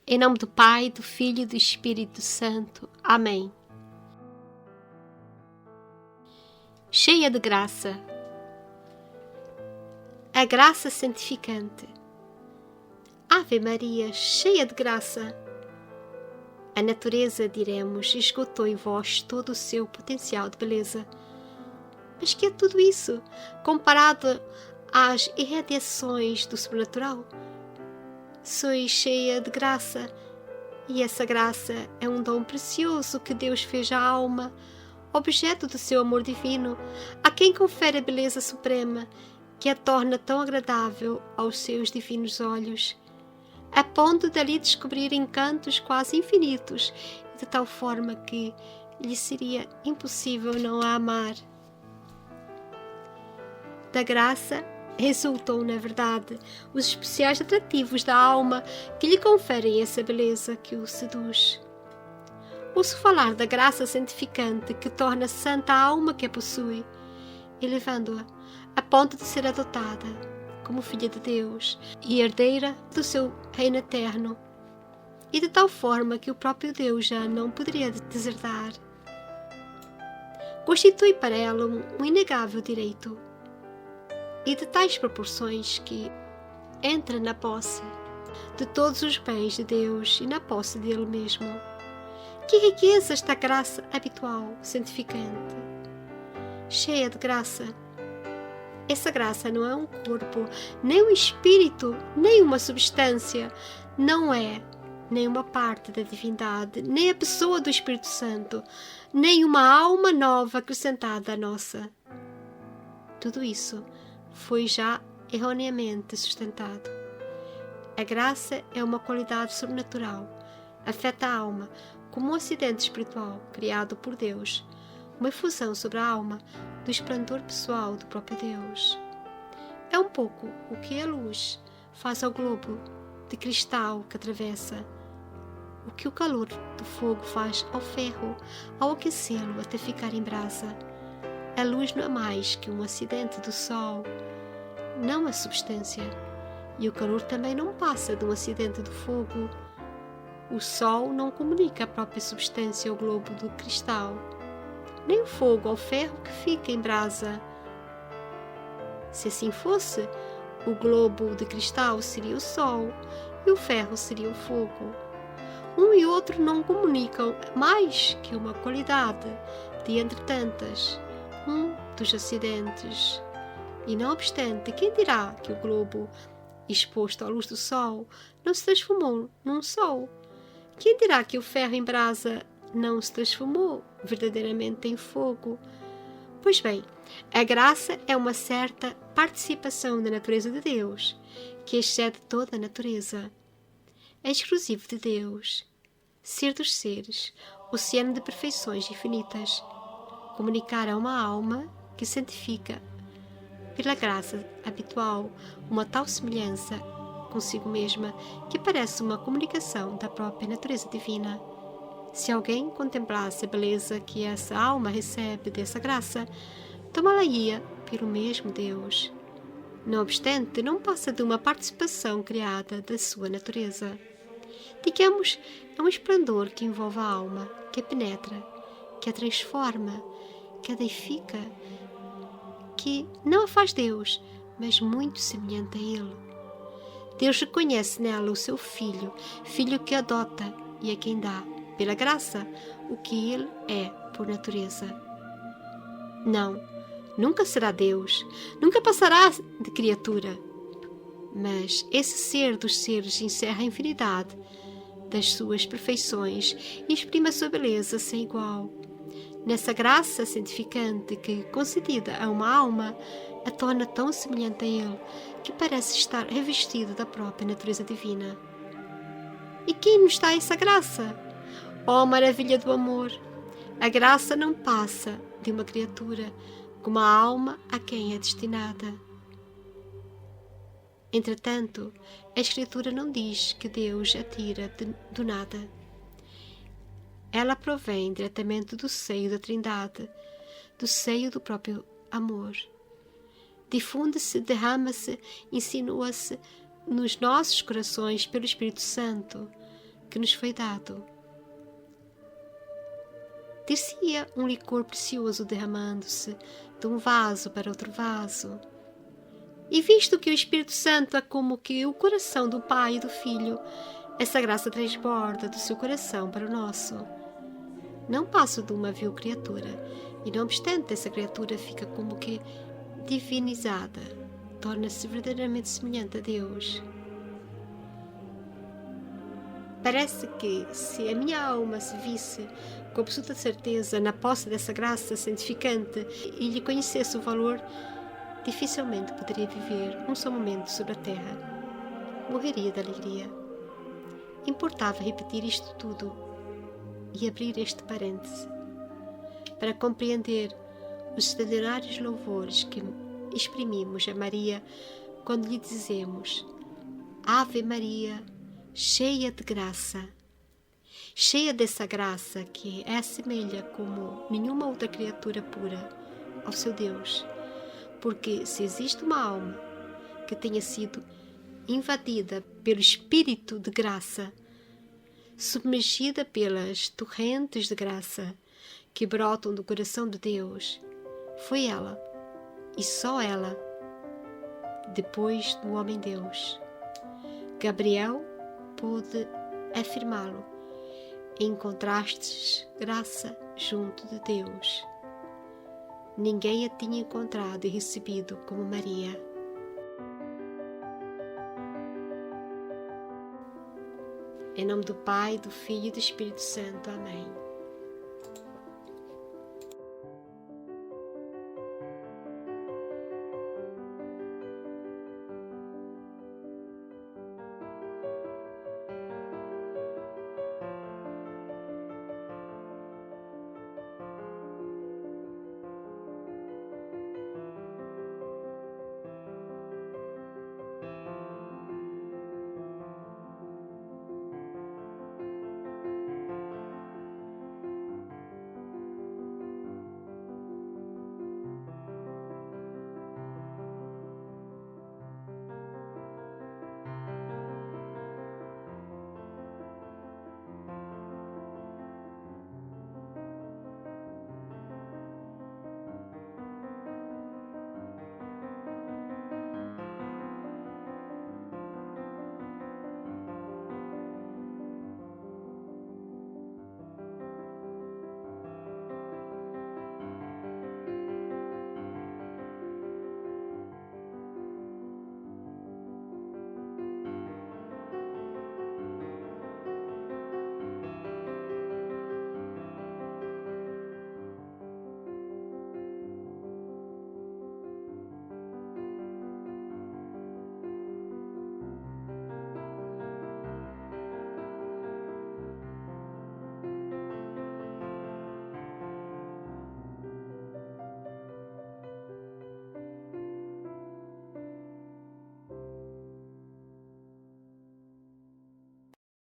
Em nome do Pai, do Filho e do Espírito Santo. Amém. Cheia de graça. A graça santificante. Ave Maria, cheia de graça. A natureza, diremos, esgotou em vós todo o seu potencial de beleza. Mas que é tudo isso comparado às irradiações do sobrenatural? Sois cheia de graça, e essa graça é um dom precioso que Deus fez à alma, objeto do seu amor divino, a quem confere a beleza suprema, que a torna tão agradável aos seus divinos olhos, a ponto de ali descobrir encantos quase infinitos, de tal forma que lhe seria impossível não a amar. Da graça resultam, na verdade, os especiais atrativos da alma que lhe conferem essa beleza que o seduz. Ouço falar da graça santificante que torna santa a alma que a possui, elevando-a a ponto de ser adotada como filha de Deus e herdeira do seu reino eterno, e de tal forma que o próprio Deus já não poderia deserdar. Constitui para ela um inegável direito, e de tais proporções que entra na posse de todos os bens de Deus e na posse dele mesmo. Que riqueza esta graça habitual, santificante, cheia de graça! Essa graça não é um corpo, nem um espírito, nem uma substância, não é nem uma parte da divindade, nem a pessoa do Espírito Santo, nem uma alma nova acrescentada à nossa. Tudo isso foi já erroneamente sustentado. A graça é uma qualidade sobrenatural, afeta a alma como um acidente espiritual criado por Deus, uma efusão sobre a alma do esplendor pessoal do próprio Deus. É um pouco o que a luz faz ao globo de cristal que atravessa, o que o calor do fogo faz ao ferro ao aquecê-lo até ficar em brasa. A luz não é mais que um acidente do sol, não a substância, e o calor também não passa de um acidente do fogo. O sol não comunica a própria substância ao globo do cristal, nem o fogo ao ferro que fica em brasa. Se assim fosse, o globo de cristal seria o sol e o ferro seria o fogo. Um e outro não comunicam mais que uma qualidade de entre tantas, um dos acidentes. E não obstante, quem dirá que o globo, exposto à luz do sol, não se transformou num sol? Quem dirá que o ferro em brasa não se transformou verdadeiramente em fogo? Pois bem, a graça é uma certa participação da natureza de Deus, que excede toda a natureza. É exclusivo de Deus, ser dos seres, oceano de perfeições infinitas, comunicar a uma alma que santifica pela graça habitual uma tal semelhança consigo mesma que parece uma comunicação da própria natureza divina. Se alguém contemplasse a beleza que essa alma recebe dessa graça, tomá-la-ia pelo mesmo Deus. Não obstante, não passa de uma participação criada da sua natureza. Digamos, é um esplendor que envolve a alma, que a penetra, que a transforma, que a deifica, que não a faz Deus, mas muito semelhante a Ele. Deus reconhece nela o seu filho, filho que adota e a quem dá, pela graça, o que Ele é por natureza. Não, nunca será Deus, nunca passará de criatura. Mas esse ser dos seres encerra a infinidade das suas perfeições e exprime a sua beleza sem igual. Nessa graça santificante que, concedida a uma alma, a torna tão semelhante a Ele que parece estar revestida da própria natureza divina. E quem nos dá essa graça? Oh, maravilha do amor! A graça não passa de uma criatura, como a alma a quem é destinada. Entretanto, a Escritura não diz que Deus a tira do nada. Ela provém diretamente do seio da Trindade, do seio do próprio amor. Difunde-se, derrama-se, insinua-se nos nossos corações pelo Espírito Santo, que nos foi dado. Dir-se-ia um licor precioso derramando-se de um vaso para outro vaso. E visto que o Espírito Santo é como que o coração do Pai e do Filho, essa graça transborda do seu coração para o nosso. Não passa de uma vil criatura, e não obstante essa criatura fica como que divinizada, torna-se verdadeiramente semelhante a Deus. Parece que, se a minha alma se visse com absoluta certeza na posse dessa graça santificante e lhe conhecesse o valor, dificilmente poderia viver um só momento sobre a terra. Morreria de alegria. Importava repetir isto tudo e abrir este parêntese para compreender os extraordinários louvores que exprimimos a Maria quando lhe dizemos: Ave Maria, cheia de graça, cheia dessa graça que a assemelha como nenhuma outra criatura pura ao seu Deus, porque se existe uma alma que tenha sido invadida pelo Espírito de graça, submergida pelas torrentes de graça que brotam do coração de Deus, foi ela, e só ela, depois do homem-Deus. Gabriel pôde afirmá-lo. Encontrastes graça junto de Deus. Ninguém a tinha encontrado e recebido como Maria. Em nome do Pai, do Filho e do Espírito Santo. Amém.